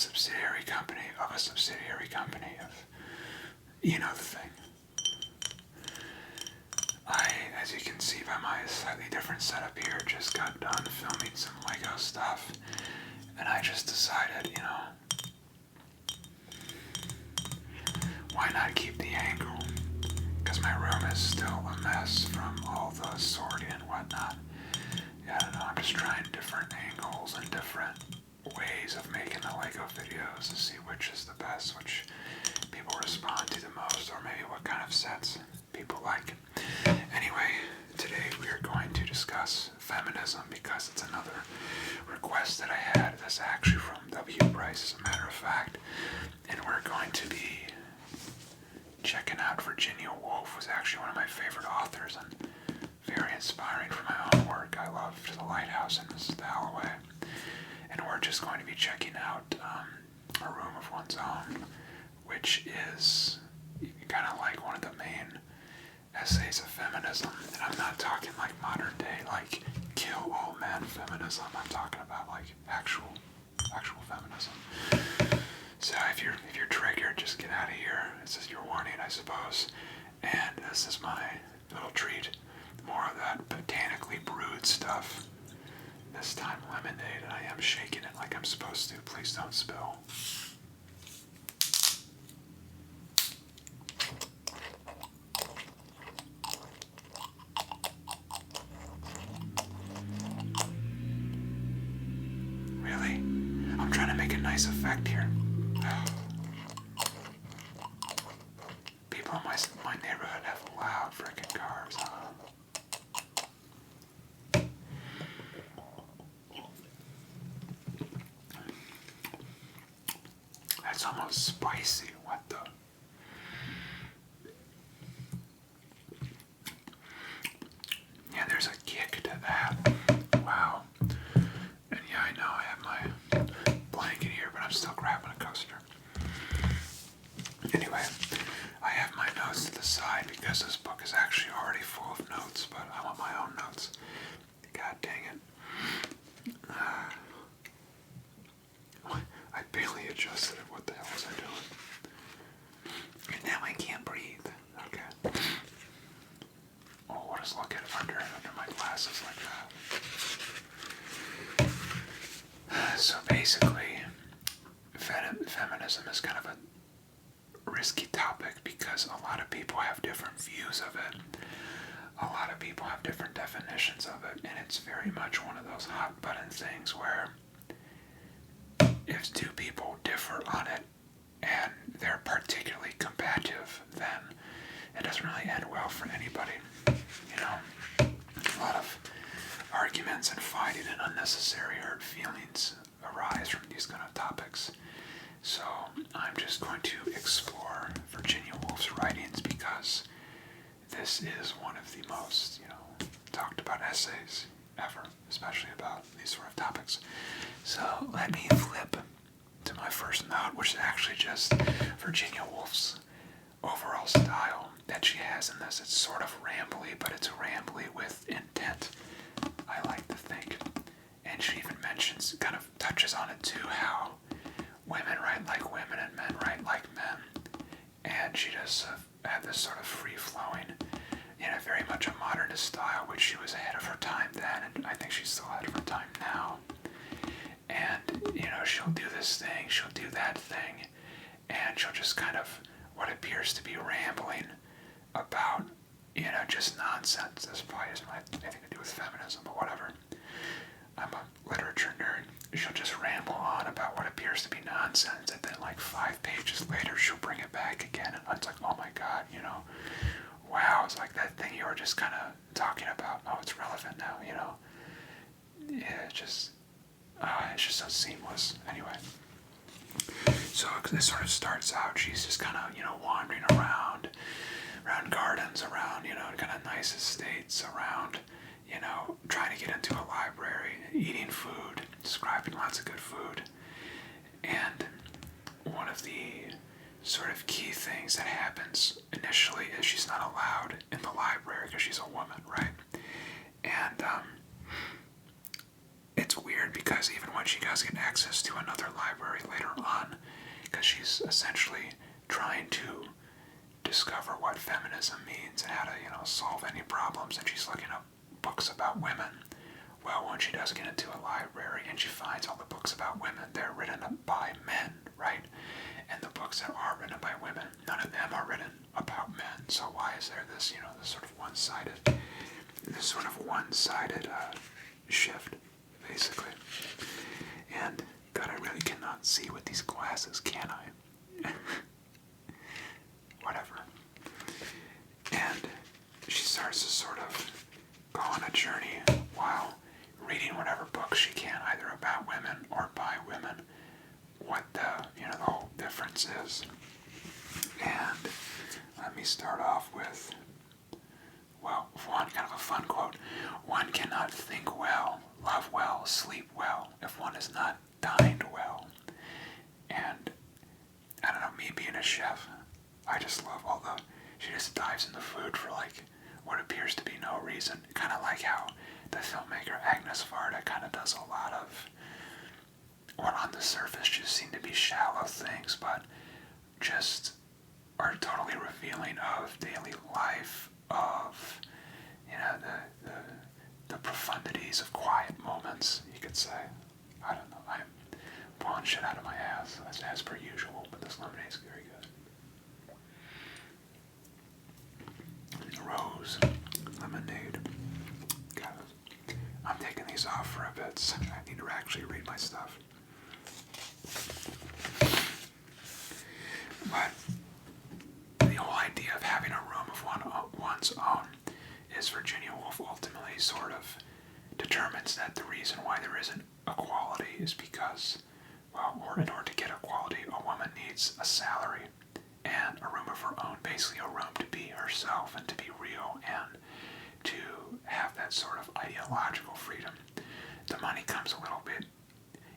subsidiary company of a subsidiary company of, you know the thing. I, as you can see by my slightly different setup here, just got done filming some Lego stuff, and I just decided, you know, why not keep the angle? Because my room is still a mess from all the sorting and whatnot. Yeah, I don't know, I'm just trying different angles and different ways of making the Lego videos to see which is the best, which people respond to the most, or maybe what kind of sets people like. Anyway, today we are going to discuss feminism because it's another request that I had. That's actually from W. Bryce, as a matter of fact. And we're going to be checking out Virginia Woolf, who's actually one of my favorite authors and very inspiring for my own work. I love To the Lighthouse and Mrs. Dalloway. And we're just going to be checking out A Room of One's Own, which is kind of like one of the main essays of feminism. And I'm not talking like modern day, like kill all men feminism. I'm talking about like actual feminism. So if you're triggered, just get out of here. This is your warning, I suppose. And this is my little treat. More of that botanically brewed stuff. This time lemonade, and I am shaking it like I'm supposed to. Please don't spill. Really? I'm trying to make a nice effect here. People in my neighborhood have loud frickin' cars, huh? That's almost spicy. What the? Yeah, there's a kick to that. Wow. And yeah, I know I have my blanket here, but I'm still grabbing a coaster. Anyway, I have my notes to the side because this book is actually already full of notes, but I want my own notes. God dang it. I barely adjusted it. What the hell was I doing? And now I can't breathe. Okay. Oh, what is looking under my glasses like that? So basically, feminism is kind of a risky topic because a lot of people have different views of it. A lot of people have different definitions of it, and it's very much one of those hot button things where if two people differ on it and they're particularly combative, then it doesn't really end well for anybody. You know, a lot of arguments and fighting and unnecessary hurt feelings arise from these kind of topics. So I'm just going to explore Virginia Woolf's writings because this is one of the most, talked about essays ever, especially about these sort of topics. So let me flip to my first note, which is actually just Virginia Woolf's overall style that she has in this. It's sort of rambly, but it's rambly with intent, I like to think. And she even mentions, kind of touches on it too, how women write like women and men write like men. And she does have this sort of free-flowing, very much a modernist style, which she was ahead of her time then, and I think she's still ahead of her time now. And, she'll do this thing, she'll do that thing, and she'll just kind of, what appears to be rambling about, just nonsense. This probably doesn't have anything to do with feminism, but whatever. I'm a literature nerd. She'll just ramble on about what appears to be nonsense, and then like 5 pages later, she'll bring it back again, and it's like, oh my god, wow, it's like that thing you were just kind of talking about. Oh, it's relevant now, Yeah, it's just so seamless. Anyway, so it sort of starts out, she's just kind of, wandering around gardens, around, kind of nice estates, around, trying to get into a library, eating food, describing lots of good food. And one of the sort of key things that happens initially is she's not allowed in the library because she's a woman, right? And it's weird because even when when she does get access to another library later on, because she's essentially trying to discover what feminism means and how to, solve any problems, and she's looking up books about women. Well, when she does get into a library and she finds all the books about women, they're written by men, right? And the books that are written by women, none of them are written about men. So why is there this, this sort of one-sided shift, basically? And God, I really cannot see with these glasses, can I? Whatever. And she starts to sort of go on a journey while reading whatever books she can, either about women or by women, what the whole difference is. And let me start off with, one kind of a fun quote. One cannot think well, love well, sleep well, if one is not dined well. And I don't know, me being a chef, I just love she just dives into food for what appears to be no reason. Kind of like how the filmmaker Agnes Varda kind of does a lot of what on the surface just seem to be shallow things, but just are totally revealing of daily life, of the profundities of quiet moments, you could say. I don't know. I'm pulling shit out of my ass as per usual, but this lemonade is very good. Rose lemonade. God, I'm taking these off for a bit, so I need to actually read my stuff. But the whole idea of having a room of one's own is Virginia Woolf ultimately sort of determines that the reason why there isn't equality is because, or in order to get equality, a woman needs a salary and a room of her own, basically a room to be herself and to be real and to have that sort of ideological freedom. The money comes a little bit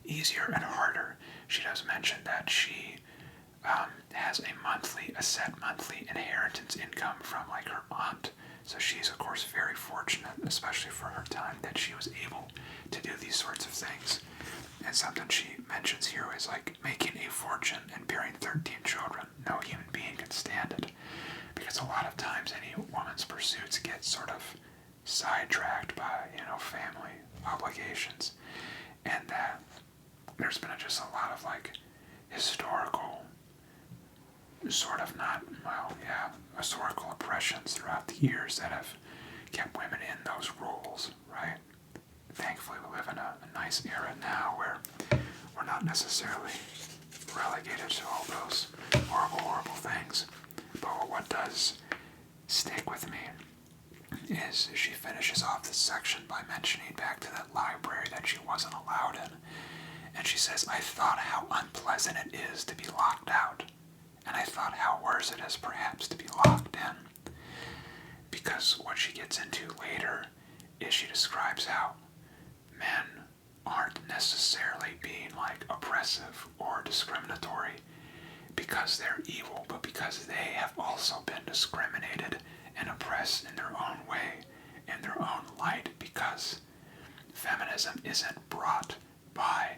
easier and harder. She does mention that she has a set monthly inheritance income from her aunt. So she's of course very fortunate, especially for her time, that she was able to do these sorts of things. And something she mentions here is making a fortune and bearing 13 children. No human being can stand it. Because a lot of times any woman's pursuits get sort of sidetracked by, family obligations. And that there's been just a lot of historical historical oppressions throughout the years that have kept women in those roles, right? Thankfully, we live in a nice era now where we're not necessarily relegated to all those horrible, horrible things. But what does stick with me is she finishes off this section by mentioning back to that library that she wasn't allowed in. And she says, I thought how unpleasant it is to be locked out. And I thought how worse it is perhaps to be locked in. Because what she gets into later is she describes how men aren't necessarily being oppressive or discriminatory because they're evil, but because they have also been discriminated and oppressed in their own way, in their own light, because feminism isn't brought by,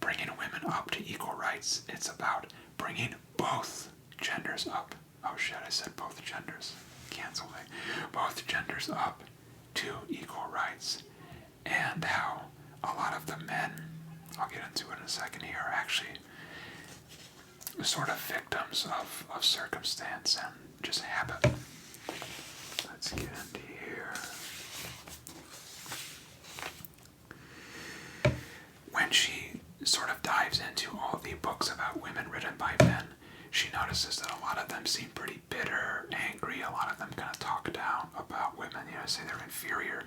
bringing women up to equal rights. It's about bringing both genders up. Oh shit, I said both genders. Cancel me. Both genders up to equal rights. And how a lot of the men, I'll get into it in a second here, are actually sort of victims of circumstance and just habit. Let's get into here. When she sort of dives into all the books about women written by men, she notices that a lot of them seem pretty bitter, angry. A lot of them kind of talk down about women, say they're inferior.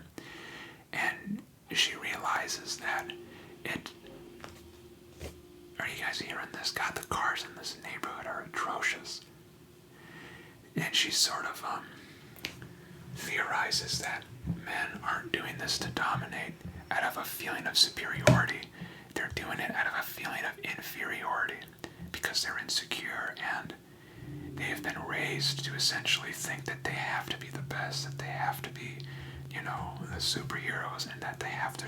And she realizes that are you guys hearing this? God, the cars in this neighborhood are atrocious. And she sort of theorizes that men aren't doing this to dominate out of a feeling of superiority. They're doing it out of a feeling of inferiority because they're insecure and they have been raised to essentially think that they have to be the best, that they have to be, the superheroes, and that they have to,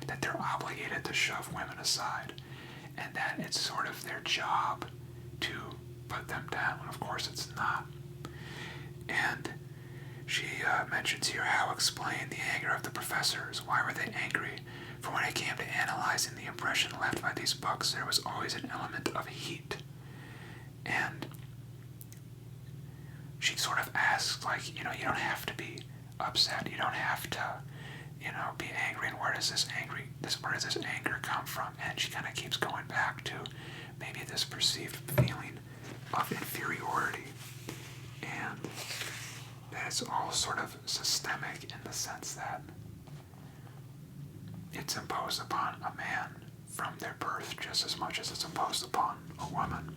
that they're obligated to shove women aside, and that it's sort of their job to put them down, when of course it's not. And she mentions here how explain the anger of the professors. Why were they angry? For when it came to analyzing the impression left by these books, there was always an element of heat. And she sort of asks, like, you don't have to be upset. You don't have to, be angry. And where does this anger come from? And she kind of keeps going back to maybe this perceived feeling of inferiority. And that it's all sort of systemic in the sense that it's imposed upon a man from their birth just as much as it's imposed upon a woman.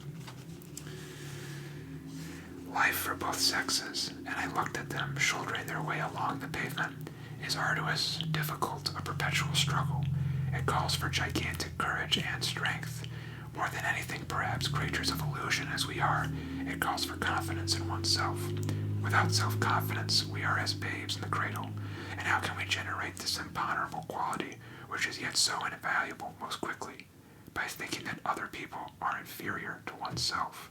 Life for both sexes, and I looked at them shouldering their way along the pavement, is arduous, difficult, a perpetual struggle. It calls for gigantic courage and strength. More than anything, perhaps, creatures of illusion as we are, it calls for confidence in oneself. Without self-confidence, we are as babes in the cradle. And how can we generate this imponderable quality, which is yet so invaluable, most quickly? By thinking that other people are inferior to oneself.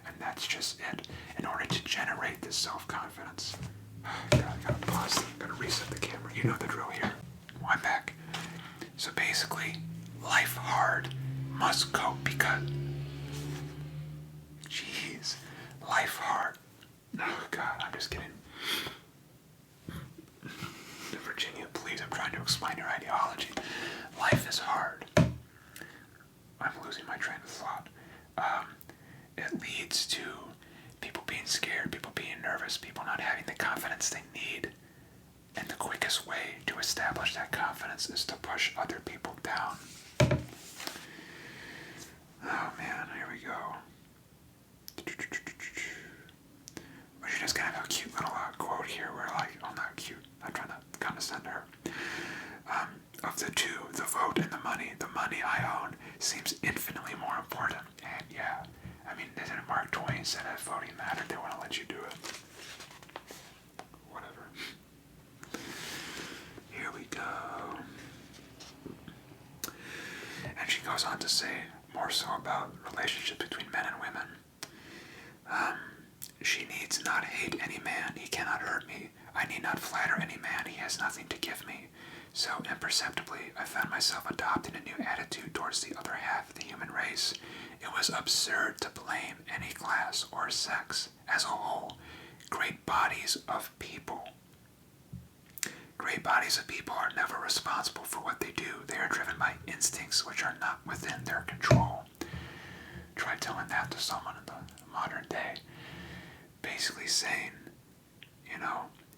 And that's just it. In order to generate this self-confidence. God, I gotta pause. Gotta reset the camera. You know the drill here. I'm back. So basically, life hard must cope because... Jeez. Life hard. Oh, God, I'm just kidding. Virginia, please, I'm trying to explain your ideology. Life is hard. I'm losing my train of thought. It leads to people being scared, people being nervous, people not having the confidence they need. And the quickest way to establish that confidence is to push other people down. Oh man, here we go. We're just gonna have a cute little quote here where, like, oh, not cute, I'm trying to condescend to her. Of the two, the vote and the money I own seems infinitely more important. And yeah, I mean, isn't Mark Twain said if voting mattered, they want to let you do it? Whatever. Here we go. And she goes on to say more so about relationships between men and women. She needs not hate any man, he cannot hurt me. I need not flatter any man, he has nothing to give me. So imperceptibly, I found myself adopting a new attitude towards the other half of the human race. It was absurd to blame any class or sex as a whole. Great bodies of people are never responsible for what they do. They are driven by instincts which are not within their control. Try telling that to someone in the modern day. Basically saying,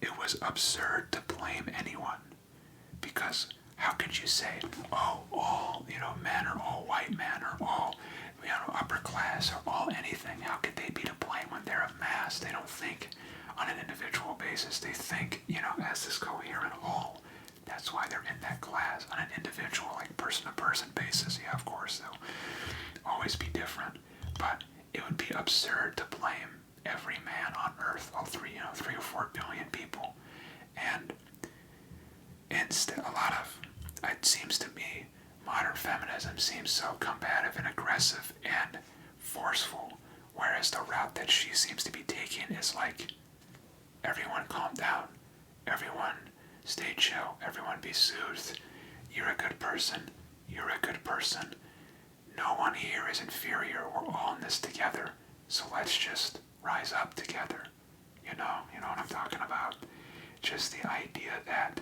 it was absurd to blame anyone. Because how could you say, oh, all, men are all white men or all, upper class or all anything? How could they be to blame when they're a mass? They don't think on an individual basis. They think, as this coherent all. That's why they're in that class on an individual, like person-to-person basis. Yeah, of course, they'll always be different. But it would be absurd to blame every man on earth, all 3 or 4 billion people. And instead, it seems to me, modern feminism seems so combative and aggressive and forceful, whereas the route that she seems to be taking is like, everyone calm down, everyone stay chill, everyone be soothed, you're a good person, no one here is inferior, we're all in this together, so let's just rise up together, you know what I'm talking about? Just the idea that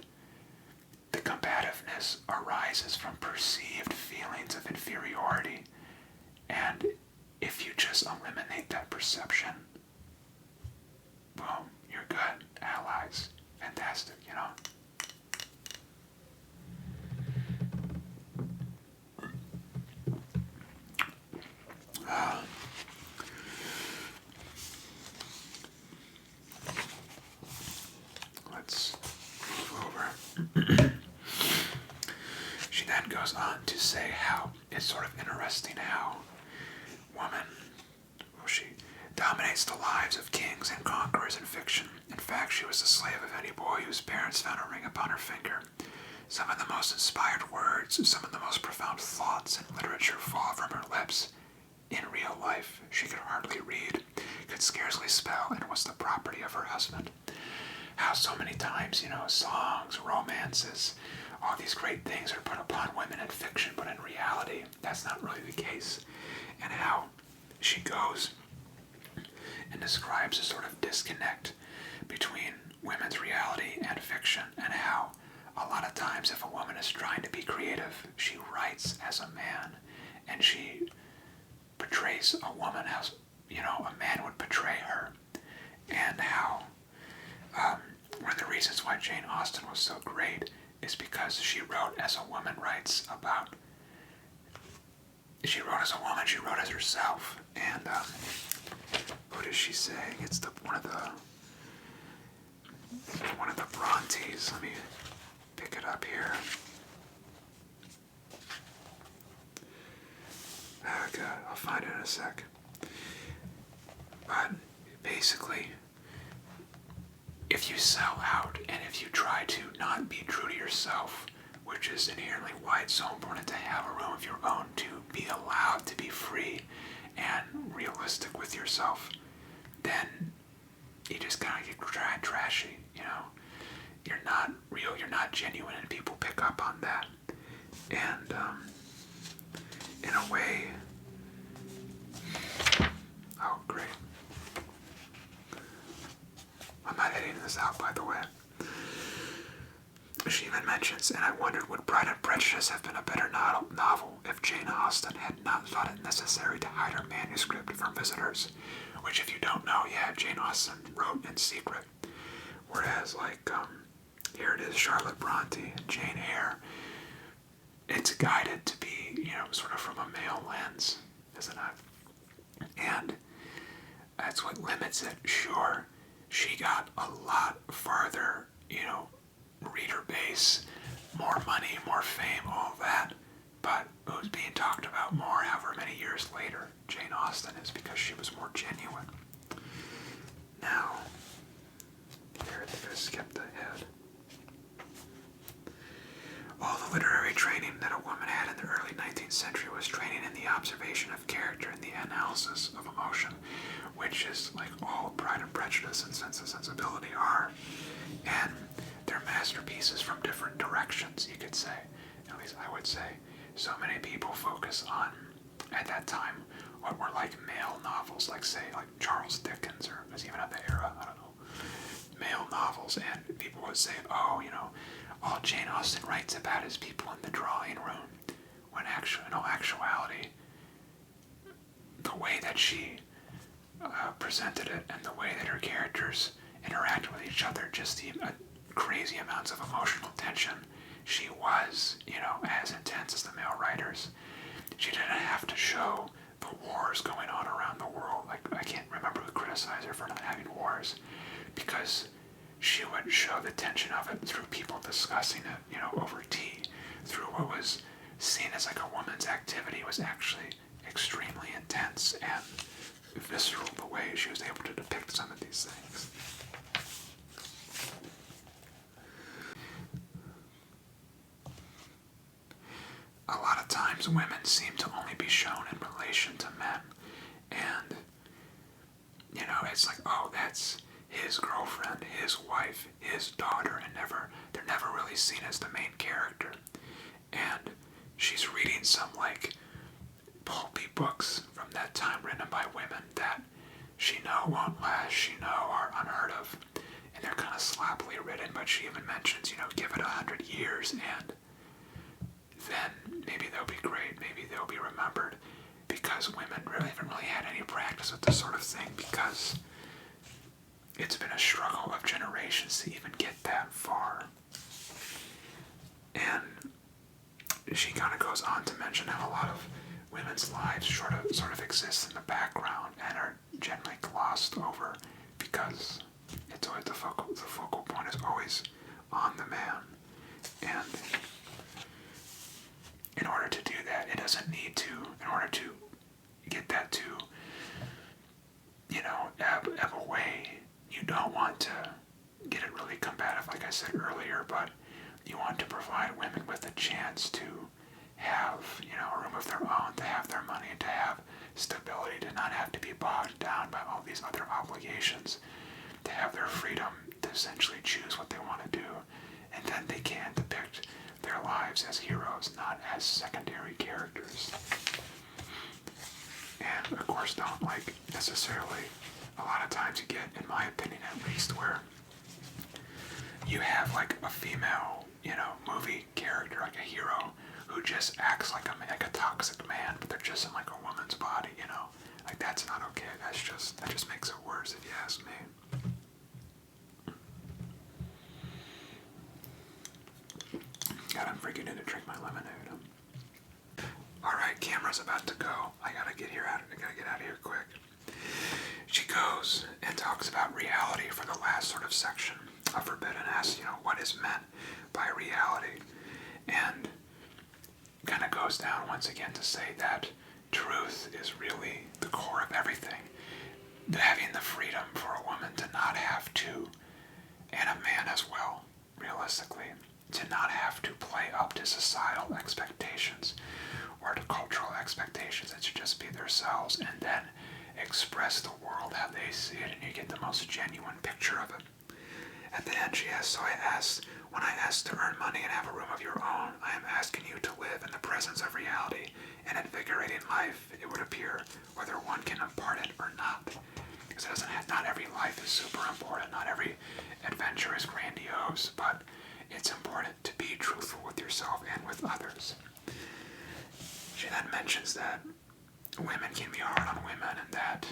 the combativeness arises from perceived feelings of inferiority, and if you just eliminate that perception, boom, you're good, allies, fantastic, Let's move over. She then goes on to say how it's sort of interesting how she dominates the lives of kings and conquerors in fiction. In fact, fact, she was the slave of any boy whose parents found a ring upon her finger. Some of the most inspired words, some of the most profound thoughts in literature fall from her lips. In real life, she could hardly read, could scarcely spell, and was the property of her husband. How so many times, songs, romances, all these great things are put upon women in fiction, but in reality, that's not really the case. And how she goes and describes a sort of disconnect between women's reality and fiction, and how a lot of times if a woman is trying to be creative, she writes as a man, and she portrays a woman as, a man would portray her, and how one of the reasons why Jane Austen was so great is because she wrote as a woman writes about. She wrote as a woman, she wrote as herself, and what is she saying? It's one of the Brontes. Let me pick it up here. Oh God, I'll find it in a sec. But basically, if you sell out and if you try to not be true to yourself, which is inherently why it's so important to have a room of your own, to be allowed to be free and realistic with yourself, then you just kind of get trashy, You're not real, you're not genuine, and people pick up on that. And in a way, oh great. I'm not editing this out, by the way. She even mentions, and I wondered, would Pride and Prejudice have been a better novel if Jane Austen had not thought it necessary to hide her manuscript from visitors? Which, if you don't know, Jane Austen wrote in secret. Whereas, here it is, Charlotte Bronte and Jane Eyre. It's guided to be, sort of from a male lens, isn't it? And that's what limits it. Sure, she got a lot farther, reader base, more money, more fame, all that. But who's being talked about more however many years later? Jane Austen is, because she was more genuine. Now, here I think I skipped ahead. All the literary training that a woman had in the early 19th century was training in the observation of character and the analysis of emotion, which is like all Pride and Prejudice and Sense and Sensibility are. And they're masterpieces from different directions, you could say. At least I would say. So many people focus on, at that time, what were like male novels, like Charles Dickens, or was even at the era, I don't know, male novels, and people would say, all Jane Austen writes about is people in the drawing room, when in all actuality, the way that she presented it and the way that her characters interact with each other, just the crazy amounts of emotional tension. She was, as intense as the male writers. She didn't have to show the wars going on around the world. I can't remember who criticized her for not having wars, because she would show the tension of it through people discussing it, over tea, through what was seen as like a woman's activity was actually extremely intense and visceral, the way she was able to depict some of these things. A lot of times women seem to only be shown in relation to men, and it's like, that's his girlfriend, his wife, his daughter, and they're never really seen as the main character. And she's reading some pulpy books from that time written by women that she won't last, are unheard of, and they're kind of sloppily written, but she even mentions, give it 100 years and then maybe they'll be great, maybe they'll be remembered, because women really haven't really had any practice with this sort of thing, because it's been a struggle of generations to even get that far. And she kind of goes on to mention how a lot of women's lives sort of exist in the background and are generally glossed over, because it's always the focal point is always on the man. And in order to do that, it doesn't need to, in order to get that to, ebb away, you don't want to get it really combative, like I said earlier, but you want to provide women with a chance to have, a room of their own, to have their money, to have stability, to not have to be bogged down by all these other obligations, to have their freedom to essentially choose what they want to do, and then they can depict their lives as heroes, not as secondary characters. And of course, don't necessarily, a lot of times you get, in my opinion at least, where you have a female, movie character, like a hero, who just acts like a toxic man, but they're just in a woman's body, that's not okay. That just makes it worse, if you ask me. God, I'm freaking in to drink my lemonade. Alright, camera's about to go. I gotta get out of here quick. She goes and talks about reality for the last sort of section of her bit and asks, what is meant by reality? And kind of goes down once again to say that truth is really the core of everything. Having the freedom for a woman to not have to, and a man as well, realistically, to not have to play up to societal expectations or to cultural expectations, and to just be themselves and then express the world how they see it, and you get the most genuine picture of it. At the end, she asks, when I ask to earn money and have a room of your own, I am asking you to live in the presence of reality, an invigorating life, it would appear, whether one can impart it or not. Because not every life is super important, not every adventure is grandiose, but it's important to be truthful with yourself and with others. She then mentions that women can be hard on women, and that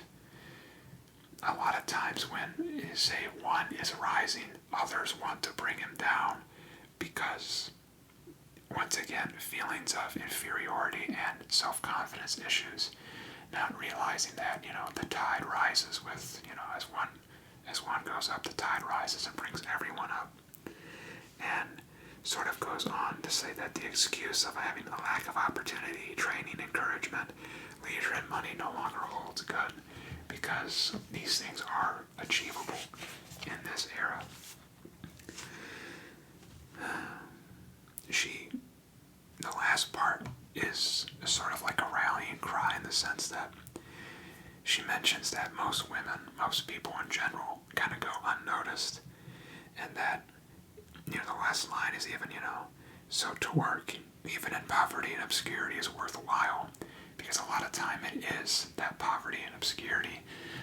a lot of times when, say, one is rising, others want to bring him down because, once again, feelings of inferiority and self-confidence issues, not realizing that, the tide rises with, as one goes up, the tide rises and brings everyone up. And sort of goes on to say that the excuse of having a lack of opportunity, training, encouragement, leisure, and money no longer holds good, because these things are achievable in this era. The last part is sort of like a rallying cry in the sense that she mentions that most women, most people in general, kind of go unnoticed, and that, the last line is even, so to work, even in poverty and obscurity, is worthwhile, because a lot of time it is that poverty and obscurity,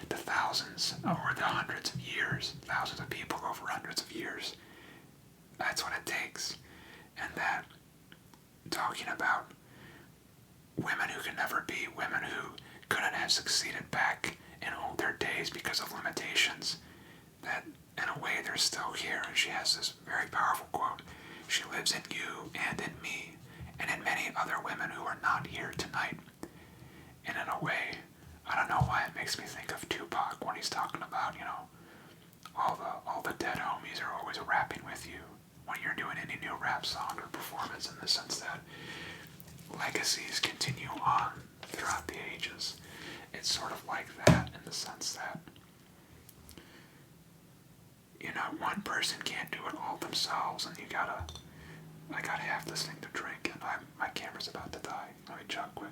the thousands or the hundreds of years, thousands of people over hundreds of years, that's what it takes. And that, talking about women who can never be, women who couldn't have succeeded back in older days because of limitations, that in a way they're still here. And she has this very powerful quote: she lives in you and in me and in many other women who are not here tonight. And in a way, I don't know why it makes me think of Tupac when he's talking about, all the dead homies are always rapping with you when you're doing any new rap song or performance, in the sense that legacies continue on throughout the ages. It's sort of like that, in the sense that, one person can't do it all themselves, and I gotta have this thing to drink, and my camera's about to die. Let me chug quick.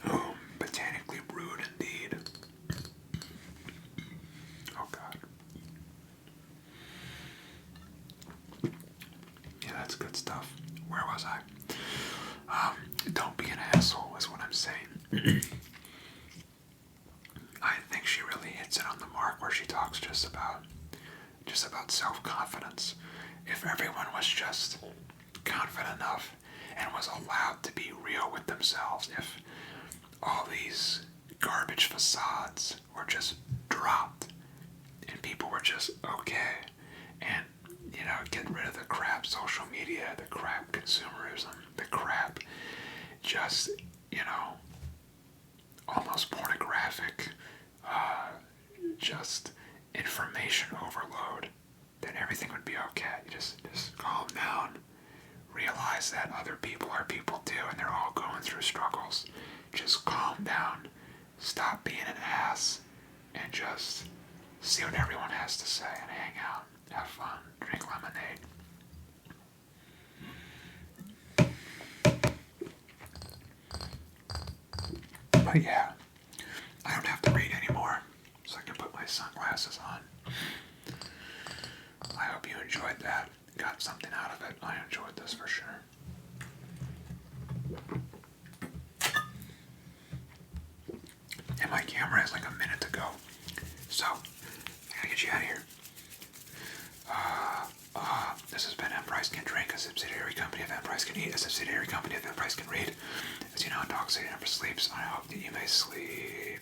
Oh, botanically brewed indeed. Oh God. Yeah, that's good stuff. Where was I? Don't be an asshole is what I'm saying. I think she really hits it on the mark where she talks just about self-confidence. If everyone was just confident enough and was allowed to be real with themselves, if all these garbage facades were just dropped and people were just okay, and get rid of the crap social media, the crap consumerism, the crap just almost pornographic just information overload, then everything would be okay. Just calm down, realize that other people are people too, and they're all going through struggles. Just calm down, stop being an ass and just see what everyone has to say and hang out, have fun, drink lemonade. But yeah, I don't have to read anymore, so I can put my sunglasses on. I hope you enjoyed that, got something out of it. I enjoyed this for sure. And my camera has like a minute to go, so I gotta get you out of here. This has been Price Can Drink, a subsidiary company of Price Can Eat, a subsidiary company of Price Can Read. As you know, dogs say never sleeps. I hope that you may sleep.